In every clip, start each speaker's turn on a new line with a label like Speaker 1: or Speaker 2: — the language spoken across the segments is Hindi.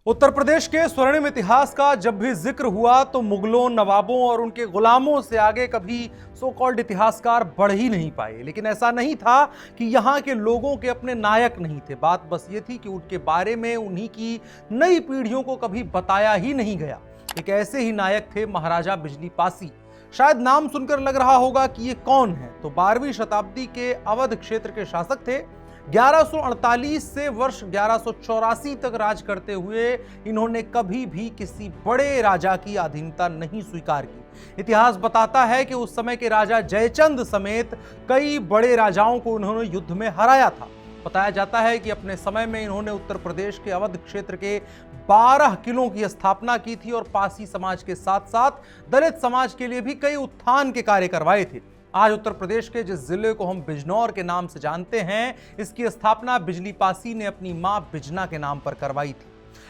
Speaker 1: उत्तर प्रदेश के स्वर्णिम इतिहास का जब भी जिक्र हुआ तो मुगलों, नवाबों और उनके गुलामों से आगे कभी सो कॉल्ड इतिहासकार बढ़ ही नहीं पाए। लेकिन ऐसा नहीं था कि यहाँ के लोगों के अपने नायक नहीं थे। बात बस ये थी कि उनके बारे में उन्हीं की नई पीढ़ियों को कभी बताया ही नहीं गया। एक ऐसे ही नायक थे महाराजा बिजली पासी। शायद नाम सुनकर लग रहा होगा कि ये कौन है। तो 12वीं शताब्दी के अवध क्षेत्र के शासक थे। 1148 से वर्ष 1184 तक राज करते हुए इन्होंने कभी भी किसी बड़े राजा की अधीनता नहीं स्वीकार की। इतिहास बताता है कि उस समय के राजा जयचंद समेत कई बड़े राजाओं को इन्होंने युद्ध में हराया था। बताया जाता है कि अपने समय में इन्होंने उत्तर प्रदेश के अवध क्षेत्र के 12 किलों की स्थापना की थी और पासी समाज के साथ साथ दलित समाज के लिए भी कई उत्थान के कार्य करवाए थे। आज उत्तर प्रदेश के जिस जिले को हम बिजनौर के नाम से जानते हैं, इसकी स्थापना बिजली पासी ने अपनी मां बिजना के नाम पर करवाई थी।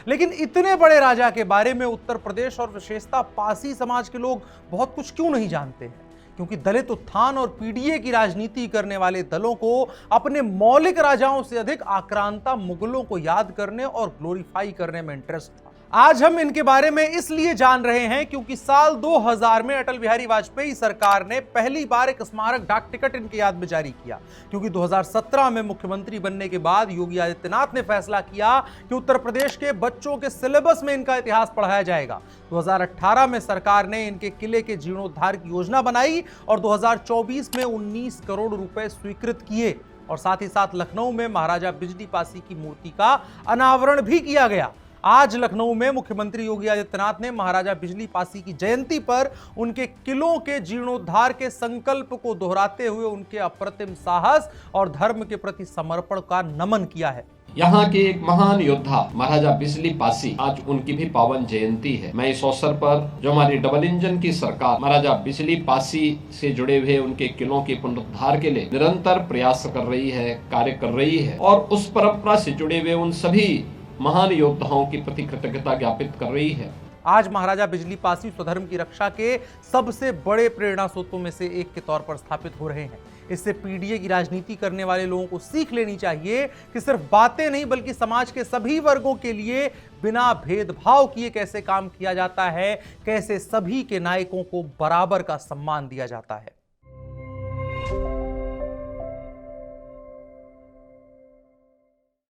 Speaker 1: लेकिन इतने बड़े राजा के बारे में उत्तर प्रदेश और विशेषतः पासी समाज के लोग बहुत कुछ क्यों नहीं जानते हैं? क्योंकि दलित उत्थान और पीडीए की राजनीति करने वाले दलों को अपने मौलिक राजाओं से अधिक आक्रांता मुगलों को याद करने और ग्लोरीफाई करने में इंटरेस्ट था। आज हम इनके बारे में इसलिए जान रहे हैं क्योंकि साल 2000 में अटल बिहारी वाजपेयी सरकार ने पहली बार एक स्मारक डाक टिकट इनके याद में जारी किया। क्योंकि 2017 में मुख्यमंत्री बनने के बाद योगी आदित्यनाथ ने फैसला किया कि उत्तर प्रदेश के बच्चों के सिलेबस में इनका इतिहास पढ़ाया जाएगा। 2018 में सरकार ने इनके किले के जीर्णोद्धार की योजना बनाई और 2024 में 19 करोड़ रुपए स्वीकृत किए और साथ ही साथ लखनऊ में महाराजा बिजली पासी की मूर्ति का अनावरण भी किया गया। आज लखनऊ में मुख्यमंत्री योगी आदित्यनाथ ने महाराजा बिजली पासी की जयंती पर उनके किलों के जीर्णोद्धार के संकल्प को दोहराते हुए उनके अप्रतिम साहस और धर्म के प्रति समर्पण का नमन किया है।
Speaker 2: यहाँ के एक महान योद्धा महाराजा बिजली पासी, आज उनकी भी पावन जयंती है। मैं इस अवसर पर जो हमारी डबल इंजन की सरकार महाराजा बिजली पासी से जुड़े हुए उनके किलों के पुनरुद्धार के लिए निरंतर प्रयास कर रही है, कार्य कर रही है और उस परंपरा से जुड़े हुए उन सभी महान योद्धाओं की प्रति कृतज्ञता ज्ञापित कर रही है।
Speaker 1: आज महाराजा बिजली पासी स्वधर्म की रक्षा के सबसे बड़े प्रेरणा स्रोतों में से एक के तौर पर स्थापित हो रहे हैं। इससे पीडीए की राजनीति करने वाले लोगों को सीख लेनी चाहिए कि सिर्फ बातें नहीं बल्कि समाज के सभी वर्गों के लिए बिना भेदभाव किए कैसे काम किया जाता है, कैसे सभी के नायकों को बराबर का सम्मान दिया जाता है।